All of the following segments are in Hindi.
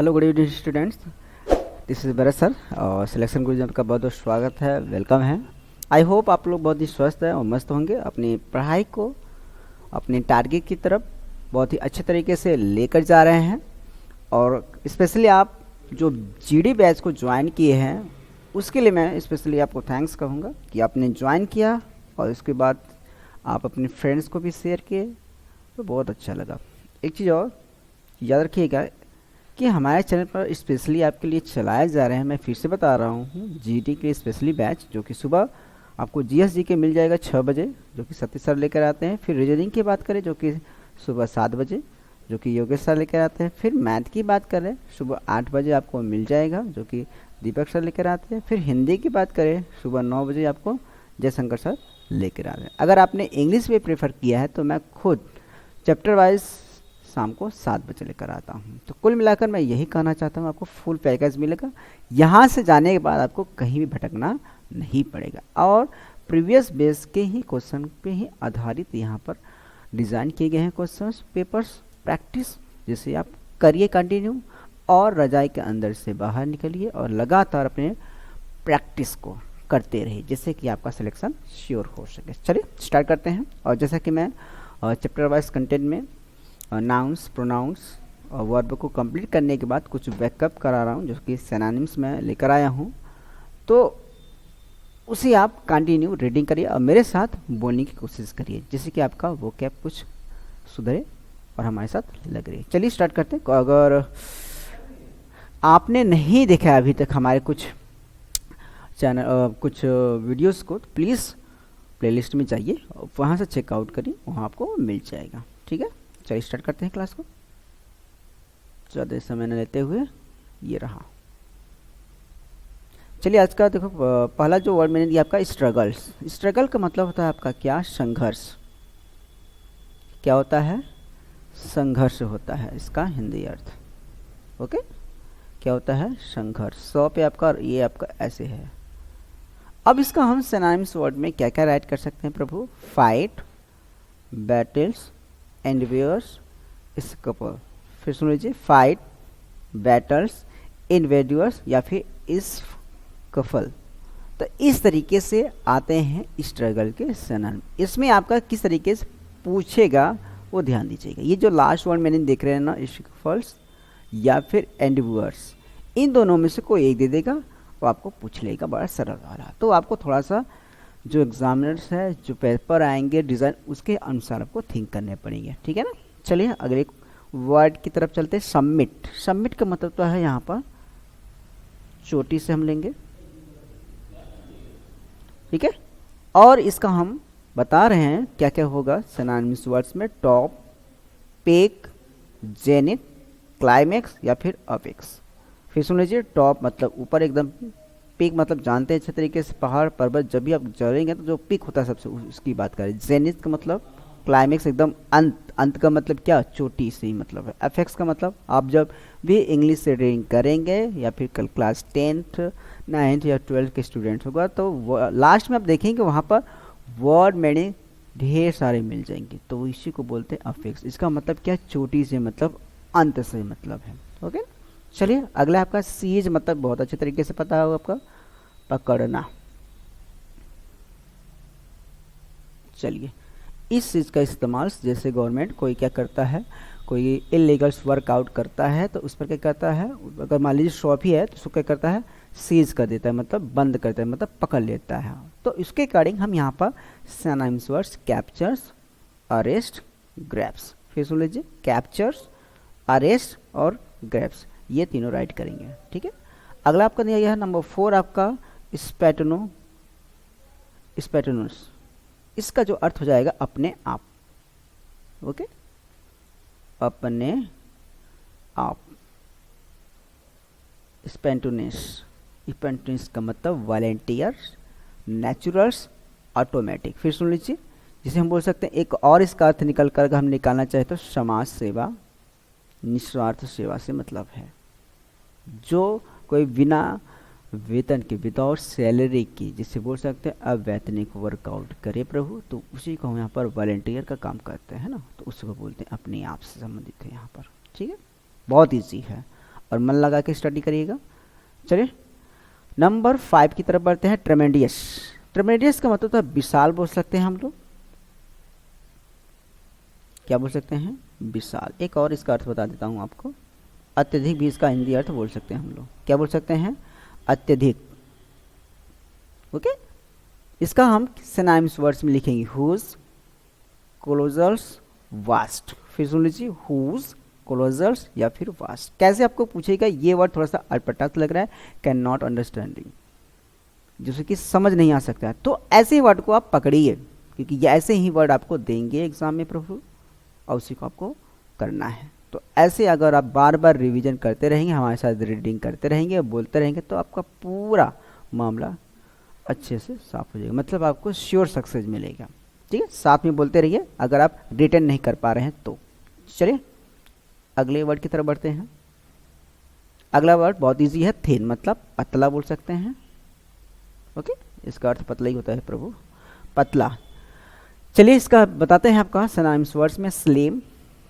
Hello good evening students, this is Bharat sir और सिलेक्शन गुरु जी आपका बहुत बहुत स्वागत है, वेलकम है। आई होप आप लोग बहुत ही स्वस्थ हैं और मस्त होंगे, अपनी पढ़ाई को अपने टारगेट की तरफ बहुत ही अच्छे तरीके से लेकर जा रहे हैं। और स्पेशली आप जो जीडी बैच को ज्वाइन किए हैं उसके लिए मैं स्पेशली आपको थैंक्स कहूँगा कि आपने ज्वाइन किया और उसके बाद आप अपने फ्रेंड्स को भी शेयर किए तो बहुत अच्छा लगा। एक चीज़ और याद रखिएगा कि हमारे चैनल पर स्पेशली आपके लिए चलाए जा रहे हैं, मैं फिर से बता रहा हूँ, जीडी के स्पेशली बैच जो कि सुबह आपको जीएस के मिल जाएगा 6 बजे जो कि सतीश सर लेकर आते हैं। फिर रीजनिंग की बात करें जो कि सुबह 7 बजे जो कि योगेश सर लेकर आते हैं। फिर मैथ की बात करें सुबह 8 बजे आपको मिल जाएगा जो कि दीपक सर लेकर आते हैं। फिर हिंदी की बात करें सुबह 9 बजे आपको जयशंकर सर लेकर आ रहे हैं। अगर आपने इंग्लिश में प्रेफर किया है तो मैं खुद चैप्टर वाइज शाम को 7 बजे लेकर आता हूँ। तो कुल मिलाकर मैं यही कहना चाहता हूँ, आपको फुल पैकेज मिलेगा। यहाँ से जाने के बाद आपको कहीं भी भटकना नहीं पड़ेगा और प्रीवियस बेस के ही क्वेश्चन पे ही आधारित यहाँ पर डिज़ाइन किए गए हैं क्वेश्चन पेपर्स प्रैक्टिस, जिसे आप करिए कंटिन्यू और रजाई के अंदर से बाहर निकलिए और लगातार अपने प्रैक्टिस को करते रहिए जिससे कि आपका सिलेक्शन श्योर हो सके। चलिए स्टार्ट करते हैं। और जैसा कि मैं चैप्टर वाइज कंटेंट में नाउन्स प्रोनाउंस और वर्ब को कंप्लीट करने के बाद कुछ बैकअप करा रहा हूँ जो कि सिनोनिम्स में लेकर आया हूँ, तो उसे आप कंटिन्यू रीडिंग करिए और मेरे साथ बोलने की कोशिश करिए जिससे कि आपका वोकैब कुछ सुधरे और हमारे साथ लग रही है। चलिए स्टार्ट करते हैं। अगर आपने नहीं देखा अभी तक हमारे कुछ चैनल कुछ वीडियोस को, तो प्लीज़ प्लेलिस्ट में जाइए और वहाँ से चेकआउट करिए, वहाँ आपको मिल जाएगा। ठीक है, चलिए स्टार्ट करते हैं क्लास को ज़्यादा समय न लेते हुए। ये रहा। चलिए आज का देखो, पहला जो वर्ड मैंने दिया आपका स्ट्रगल्स। स्ट्रगल का मतलब होता है आपका क्या, संघर्ष। क्या होता है, संघर्ष होता है इसका हिंदी अर्थ। ओके, क्या होता है, संघर्ष। 100 पे आपका, ये आपका ऐसे है। अब इसका हम सिनोनिम्स वर्ड में क्या क्या राइट कर सकते हैं प्रभु? Fight, battles, एंडवेयर्स, स्कपल। फिर सुन लीजिए, फाइट, बैटल्स, इन्वेड्यूअर्स या फिर स्कफल। तो इस तरीके से आते हैं स्ट्रगल के सिनोनिम। इसमें आपका किस तरीके से पूछेगा वो ध्यान दीजिएगा। ये जो लास्ट वर्ड मैंने देख रहे हैं ना, स्कफल्स या फिर एंडवेयर्स, इन दोनों में से कोई एक दे देगा वो आपको पूछ लेगा, बड़ा सरल वाला। तो आपको थोड़ा सा जो एग्जामिनर्स है, जो पेपर आएंगे डिज़ाइन, उसके अनुसार आपको थिंक करने पड़ेंगे। ठीक है ना। चलिए अगले वर्ड की तरफ चलते हैं। सबमिट। सबमिट का मतलब तो है यहाँ पर चोटी से हम लेंगे, ठीक है। और इसका हम बता रहे हैं क्या क्या होगा सिनोनिम्स वर्ड्स में। टॉप, पेक, जेनिथ, क्लाइमेक्स या फिर अपेक्स। फिर सुन लीजिए, टॉप मतलब ऊपर एकदम, पीक मतलब जानते हैं अच्छे तरीके से पहाड़ पर्वत, जब भी आप चढ़ेंगे तो जो पीक होता है सबसे उसकी बात करें। जेनिथ का मतलब क्लाइमेक्स एकदम अंत, अंत का मतलब क्या, चोटी से ही मतलब है। एफेक्स का मतलब आप जब भी इंग्लिश से रीडिंग करेंगे या फिर कल क्लास 10th 9th या 12th के स्टूडेंट्स होगा तो लास्ट में आप देखेंगे वहाँ पर वर्ड मीनिंग ढेर सारे मिल जाएंगे, तो इसी को बोलते हैं अफेक्स। इसका मतलब क्या, चोटी से मतलब अंत से मतलब है। ओके, चलिए अगला आपका सीज, मतलब बहुत अच्छे तरीके से पता होगा आपका, पकड़ना। चलिए इस चीज़ का इस्तेमाल जैसे गवर्नमेंट कोई क्या करता है, कोई इलीगल्स वर्कआउट करता है तो उस पर क्या करता है, अगर मान लीजिए शॉप ही है तो उसको क्या करता है, सीज कर देता है, मतलब बंद करता है, मतलब पकड़ लेता है। तो इसके अकॉर्डिंग हम यहाँ पर synonyms words captures, arrest, grabs. फिर सुन लीजिए, कैप्चर्स, अरेस्ट और ग्रैब्स, ये तीनों राइट करेंगे। ठीक है। अगला आपका दिया गया है नंबर 4 आपका स्पैटनो, स्पैटनोस। इसका जो अर्थ हो जाएगा अपने आप। ओके, अपने आप। स्पैंटोनिस, स्पैंटोनिस का मतलब वॉलेंटियर्स, नेचुरल्स, ऑटोमेटिक। फिर सुन लीजिए, जिसे हम बोल सकते हैं एक और इसका अर्थ निकल कर हम निकालना चाहे तो समाज सेवा, निस्वार्थ सेवा से मतलब है। जो कोई बिना वेतन के, विदाउट सैलरी की, जिसे बोल सकते हैं अवैतनिक वर्कआउट करे प्रभु, तो उसी को हम यहाँ पर वॉलेंटियर का काम करते हैं ना, तो उसको बोलते हैं अपने आप से संबंधित है यहाँ पर। ठीक है, बहुत ईजी है। और मन लगा के स्टडी करिएगा। चलिए नंबर 5 की तरफ बढ़ते हैं। ट्रेमेंडियस। ट्रेमेंडियस का मतलब है विशाल बोल सकते हैं हम लोग। क्या बोल सकते हैं? विशाल। एक और इसका अर्थ बता देता हूँ आपको, अत्यधिक भी इसका हिंदी अर्थ बोल सकते हैं हम लोग। क्या बोल सकते हैं? अत्यधिक। ओके, इसका हम सिनोनिम्स वर्ड्स में लिखेंगे, हुज, कोलोजल्स, वास्ट। फिर सुन लीजिए, हुज, कोलोजल्स या फिर वास्ट। कैसे आपको पूछेगा, ये वर्ड थोड़ा सा अटपटा लग रहा है, कैन नॉट अंडरस्टैंडिंग, जिसे कि समझ नहीं आ सकता है, तो ऐसे वर्ड को आप पकड़िए, क्योंकि ये ऐसे ही वर्ड आपको देंगे एग्जाम में प्रभु, और उसी को आपको करना है। तो ऐसे अगर आप बार बार रिवीजन करते रहेंगे, हमारे साथ रीडिंग करते रहेंगे, बोलते रहेंगे, तो आपका पूरा मामला अच्छे से साफ हो जाएगा, मतलब आपको श्योर सक्सेस मिलेगा। ठीक है, साथ में बोलते रहिए अगर आप रिटर्न नहीं कर पा रहे हैं तो। चलिए अगले वर्ड की तरफ बढ़ते हैं। अगला वर्ड बहुत इजी है, थिन, मतलब पतला बोल सकते हैं। ओके, इसका अर्थ पतला ही होता है प्रभु, पतला। चलिए इसका बताते हैं आपका सिनोनिम्स वर्ड्स में, स्लिम,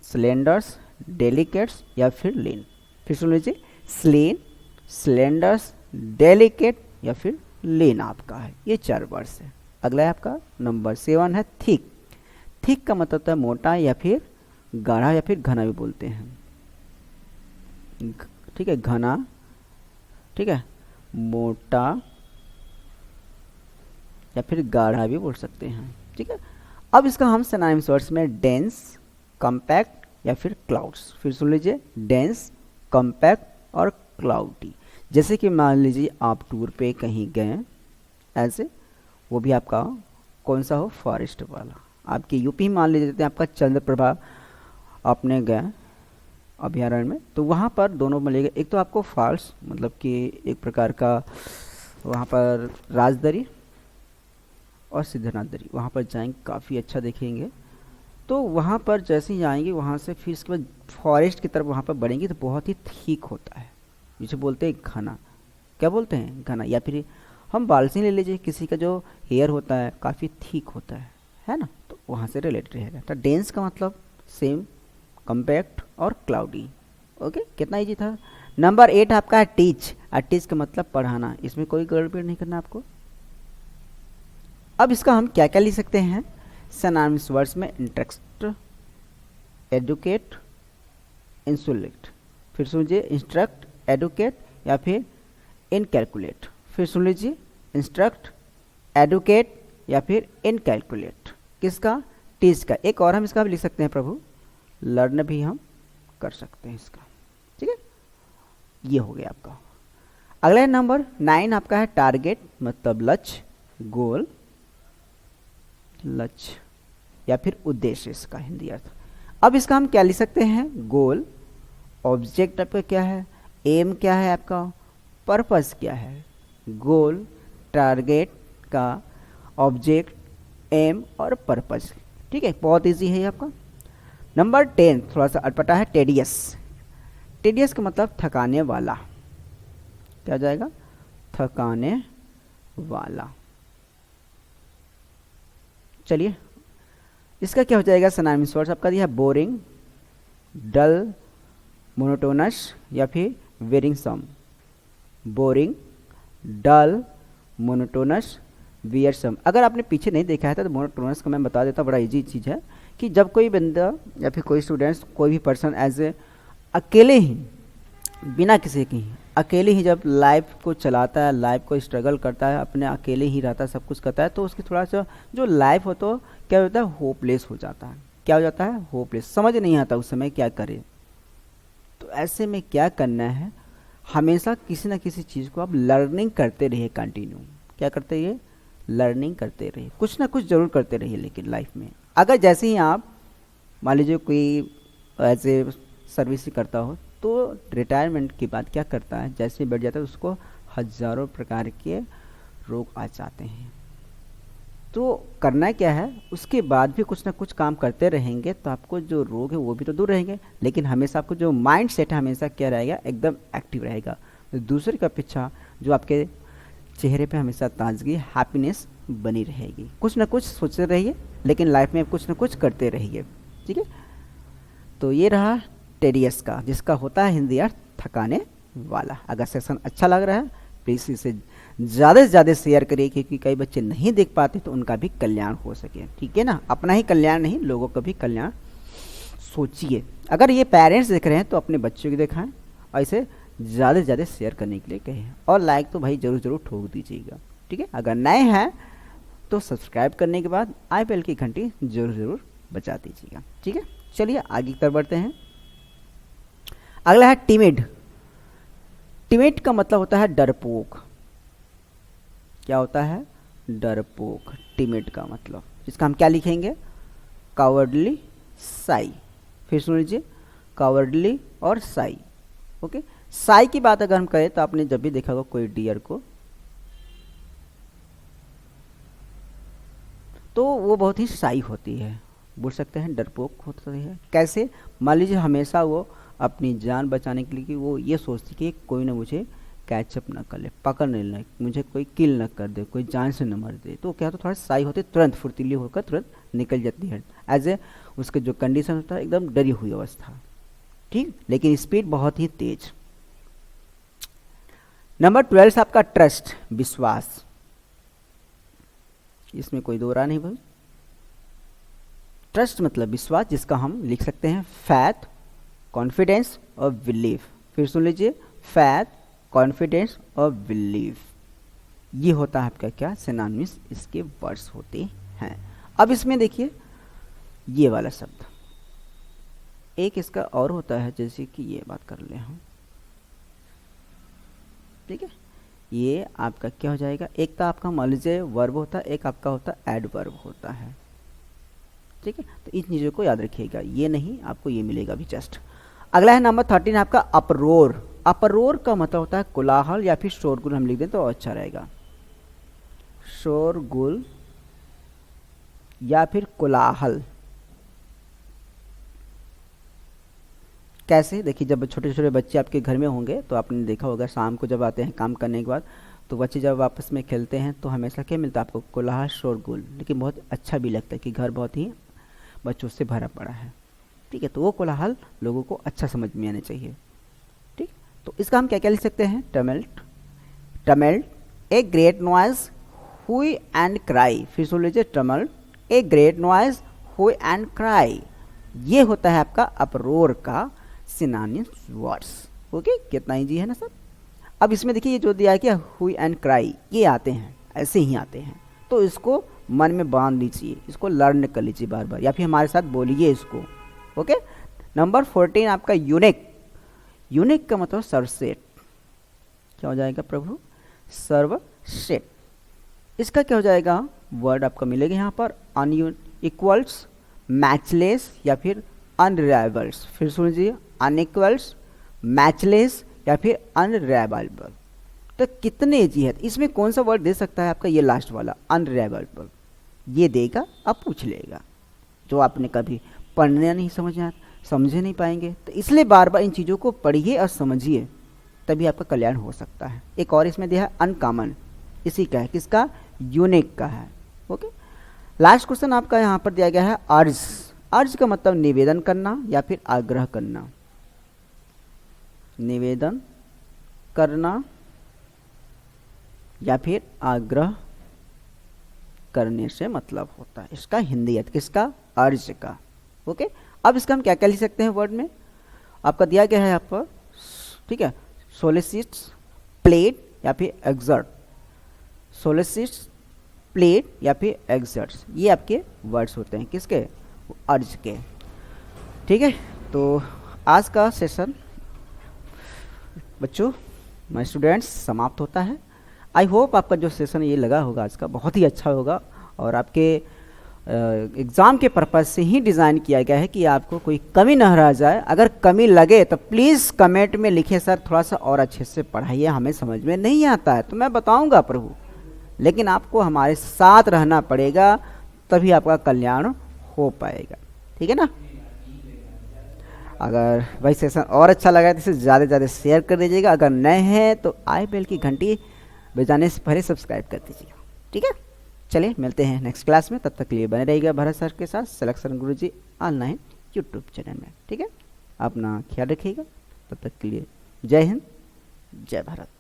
स्लेंडर्स, डेलिकेट्स या फिर लीन। फिर सुन लीजिए, स्लिम, स्लेंडर्स, डेलिकेट या फिर लीन आपका है, ये 4 वर्ड्स है। अगला है आपका नंबर 7 है, थिक। थिक का मतलब होता है मोटा या फिर गाढ़ा या फिर घना भी बोलते हैं। ठीक है, घना, ठीक है, मोटा या फिर गाढ़ा भी बोल सकते हैं। ठीक है, अब इसका हम सिनोनिम्स वर्ड्स में डेंस, कॉम्पैक्ट या फिर क्लाउड्स। फिर सुन लीजिए, डेंस, कॉम्पैक्ट और क्लाउडी। जैसे कि मान लीजिए आप टूर पे कहीं गए, ऐसे वो भी आपका कौन सा हो, फॉरेस्ट वाला। आपके यूपी मान लीजिए आपका चंद्रप्रभा आपने गए अभ्यारण्य में, तो वहाँ पर दोनों मिलेगा, एक तो आपको फॉल्स मतलब कि एक प्रकार का वहाँ पर राजदरी और सिद्धनाथ दरी, वहाँ पर जाएंगे काफ़ी अच्छा देखेंगे। तो वहाँ पर जैसे ही आएंगे वहाँ से फिर इसके बाद फॉरेस्ट की तरफ वहाँ पर बढ़ेंगे, तो बहुत ही ठीक होता है, जिसे बोलते हैं घना। क्या बोलते हैं? घना। या फिर हम बाल से ले लीजिए, किसी का जो हेयर होता है काफ़ी ठीक होता है ना, तो वहाँ से रिलेटेड रहेगा। तो डेंस का मतलब सेम, कम्पैक्ट और क्लाउडी। ओके, कितना इजी था। नंबर 8 आपका है टीच। टीच का मतलब पढ़ाना, इसमें कोई गड़बड़ नहीं करना आपको। अब इसका हम क्या क्या लिख सकते हैं सिनोनिम्स वर्ड्स में, इंस्ट्रक्ट, एडुकेट, इंसुलेट। फिर सुनिए, इंस्ट्रक्ट, एडुकेट या फिर इनकैलकुलेट। फिर सुन लीजिए, इंस्ट्रक्ट, एडुकेट या फिर इनकैलकुलेट। किसका? टीच का। एक और हम इसका भी लिख सकते हैं प्रभु, लर्न भी हम कर सकते हैं इसका। ठीक है, ये हो गया आपका। अगला नंबर 9 आपका है टारगेट, मतलब लक्ष्य, गोल, लक्ष्य या फिर उद्देश्य, इसका हिंदी अर्थ। अब इसका हम क्या लिख सकते हैं? गोल, ऑब्जेक्ट आपका क्या है, एम क्या है आपका, पर्पस क्या है। गोल, टारगेट का ऑब्जेक्ट, एम और पर्पस। ठीक है, बहुत इजी है ये आपका। नंबर 10 थोड़ा सा अटपटा है, टेडियस। टेडियस का मतलब थकाने वाला। क्या हो जाएगा? थकाने वाला। चलिए इसका क्या हो जाएगा सिनोनिम्स वर्ड्स आपका दिया है, बोरिंग, डल, मोनोटोनस या फिर वेरिंगसम। बोरिंग, डल, मोनोटोनस, वियरसम। अगर आपने पीछे नहीं देखा है तो मोनोटोनस का मैं बता देता हूँ, बड़ा इजी चीज़ है कि जब कोई बंदा या फिर कोई स्टूडेंट्स, कोई भी पर्सन एज ए अकेले ही, बिना किसी की, अकेले ही जब लाइफ को चलाता है, लाइफ को स्ट्रगल करता है, अपने अकेले ही रहता है, सब कुछ करता है, तो उसकी थोड़ा सा जो लाइफ हो तो क्या होता है, होपलेस हो जाता है। क्या हो जाता है? होपलेस। समझ नहीं आता उस समय क्या करे। तो ऐसे में क्या करना है, हमेशा किसी ना किसी चीज़ को आप लर्निंग करते रहिए, कंटिन्यू। क्या करते रहिए? लर्निंग करते रहिए, कुछ ना कुछ जरूर करते रहिए। लेकिन लाइफ में अगर जैसे ही आप मान लीजिए कोई एज ए सर्विस करता हो, तो रिटायरमेंट के बाद क्या करता है, जैसे ही बैठ जाता है उसको हजारों प्रकार के रोग आ जाते हैं। तो करना क्या है, उसके बाद भी कुछ ना कुछ काम करते रहेंगे तो आपको जो रोग है वो भी तो दूर रहेंगे, लेकिन हमेशा आपको जो माइंड सेट है हमेशा क्या रहेगा, एकदम एक्टिव रहेगा। तो दूसरे का पीछा जो आपके चेहरे पे हमेशा ताजगी, हैप्पीनेस बनी रहेगी। कुछ ना कुछ सोचते रहिए, लेकिन लाइफ में कुछ ना कुछ करते रहिए। ठीक है, तो ये रहा टेडियस का, जिसका होता है हिंदी अर्थ थकाने वाला। अगर सेशन अच्छा लग रहा है प्लीज़ इसे ज़्यादा से ज़्यादा शेयर करिए, क्योंकि कई बच्चे नहीं देख पाते तो उनका भी कल्याण हो सके, ठीक है ना। अपना ही कल्याण नहीं, लोगों का भी कल्याण सोचिए। अगर ये पेरेंट्स देख रहे हैं तो अपने बच्चों को दिखाएं और इसे ज़्यादा से ज़्यादा शेयर करने के लिए कहें, और लाइक तो भाई ज़रूर ज़रूर ठोक दीजिएगा, ठीक है। अगर नए हैं तो सब्सक्राइब करने के बाद आई बेल की घंटी ज़रूर ज़रूर बजा दीजिएगा, ठीक है। चलिए आगे की तरफ बढ़ते हैं। अगला है टिमिड। टिमिड का मतलब होता है डरपोक। क्या होता है? डरपोक। टिमिड का मतलब, इसका हम क्या लिखेंगे? कावर्डली, साई। फिर सुन लीजिए, कावर्डली और साई। ओके, साई की बात अगर हम करें तो आपने जब भी देखा होगा कोई डियर को, तो वो बहुत ही साई होती है, बोल सकते हैं डरपोक होती है। कैसे? मान लीजिए हमेशा वो अपनी जान बचाने के लिए कि वो ये सोचती कि कोई ना मुझे कैचअप ना कर ले, पकड़ नहीं ले, मुझे कोई किल ना कर दे, कोई जान से न मर दे, तो क्या तो थोड़ा साई होते, तुरंत फुर्तीली होकर तुरंत निकल जाती है। एज ए उसके जो कंडीशन होता है एकदम डरी हुई अवस्था, ठीक, लेकिन स्पीड बहुत ही तेज। नंबर 12 आपका ट्रस्ट, विश्वास। इसमें कोई दो राय नहीं भाई। ट्रस्ट मतलब विश्वास, जिसका हम लिख सकते हैं फैथ, कॉन्फिडेंस और बिलीफ। फिर सुन लीजिए, फैथ, कॉन्फिडेंस और बिलीफ, ये होता है आपका क्या? सिनोनिम्स इसके वर्ड्स होते हैं। अब इसमें देखिए ये वाला शब्द, एक इसका और होता है, जैसे कि ये बात कर ले हम, ठीक है। ये आपका क्या हो जाएगा? एक तो आपका मान लीजिए वर्ब होता है, एक आपका होता है एडवर्ब होता है, ठीक है। तो इन चीज़ों को याद रखिएगा, ये नहीं आपको ये मिलेगा भी जस्ट। अगला है नंबर 13 आपका अपरोर। अपरोर का मतलब होता है कोलाहल या फिर शोरगुल, हम लिख दें तो अच्छा रहेगा, शोरगुल या फिर कोलाहल। कैसे? देखिए, जब छोटे छोटे बच्चे आपके घर में होंगे तो आपने देखा होगा शाम को जब आते हैं काम करने के बाद, तो बच्चे जब आपस में खेलते हैं तो हमेशा क्या मिलता है आपको? कोलाहल, शोरगुल, लेकिन बहुत अच्छा भी लगता है कि घर बहुत ही बच्चों से भरा पड़ा है, ठीक है। तो वो कोलाहल लोगों को अच्छा समझ में आना चाहिए, ठीक। तो इसका हम क्या क्या लिख सकते हैं? टमेल्ट, टमेल्ट, ए ग्रेट नॉइज हुई एंड क्राई। फिर सुन लीजिए, टमेल्ट, ए ग्रेट नॉइज हुई एंड क्राई। ये होता है आपका अपरोर का सिनोनिम्स वर्ड्स। ओके, कितना इजी है ना सर। अब इसमें देखिए ये जो दिया है क्या, हुई एंड क्राई, ये आते हैं, ऐसे ही आते हैं, तो इसको मन में बांध लीजिए, इसको लर्न कर लीजिए बार बार, या फिर हमारे साथ बोलिए इसको। ओके। नंबर 14 आपका यूनिक। यूनिक का मतलब सर्वश्रेष्ठ। क्या हो जाएगा प्रभु? सर्वश्रेष्ठ। इसका क्या हो जाएगा? वर्ड आपका मिलेगा यहाँ पर अनइक्वल्स, मैचलेस या फिर अनरिलायबल्स। फिर सुन लीजिए, अनइक्वल्स, मैचलेस या फिर अनरिलायबल। तो कितने इजी है, इसमें कौन सा वर्ड दे सकता है आपका? ये लास्ट वाला अनरिलायबल, ये देगा, अब पूछ लेगा, जो आपने कभी पढ़ने नहीं समझे नहीं पाएंगे। तो इसलिए बार बार इन चीज़ों को पढ़िए और समझिए, तभी आपका कल्याण हो सकता है। एक और इसमें दिया है अनकॉमन, इसी का है, किसका? यूनिक का है। ओके। लास्ट क्वेश्चन आपका यहाँ पर दिया गया है अर्ज। अर्ज का मतलब निवेदन करना या फिर आग्रह करना। निवेदन करना या फिर आग्रह करने से मतलब होता है इसका हिंदी अर्थ, किसका? अर्ज का। ओके। अब इसका हम क्या क्या लिख सकते हैं वर्ड में? आपका दिया गया है यहाँ पर, ठीक है, सोलिसिट्स, प्लेड या फिर एक्सर्ट। सोलिसिट्स, प्लेड या फिर एक्सर्ट्स, ये आपके वर्ड्स होते हैं, किसके? अर्ज के, ठीक है। तो आज का सेशन बच्चों, माय स्टूडेंट्स, समाप्त होता है। आई होप आपका जो सेशन ये लगा होगा आज का बहुत ही अच्छा होगा, और आपके एग्ज़ाम के पर्पज़ से ही डिज़ाइन किया गया है कि आपको कोई कमी न रह जाए। अगर कमी लगे तो प्लीज़ कमेंट में लिखिए, सर थोड़ा सा और अच्छे से पढ़ाइए, हमें समझ में नहीं आता है तो मैं बताऊंगा प्रभु, लेकिन आपको हमारे साथ रहना पड़ेगा, तभी आपका कल्याण हो पाएगा, ठीक है ना। अगर भाई सेशन और अच्छा लगा तो इसे ज़्यादा से ज़्यादा शेयर कर दीजिएगा। अगर नए हैं तो आई बेल की घंटी बजाने से पहले सब्सक्राइब कर दीजिएगा, ठीक है। चलिए मिलते हैं नेक्स्ट क्लास में, तब तक के लिए बने रहिएगा भरत सर के साथ सिलेक्शन गुरुजी ऑनलाइन यूट्यूब चैनल में, ठीक है। अपना ख्याल रखिएगा, तब तक के लिए जय हिंद, जय भारत।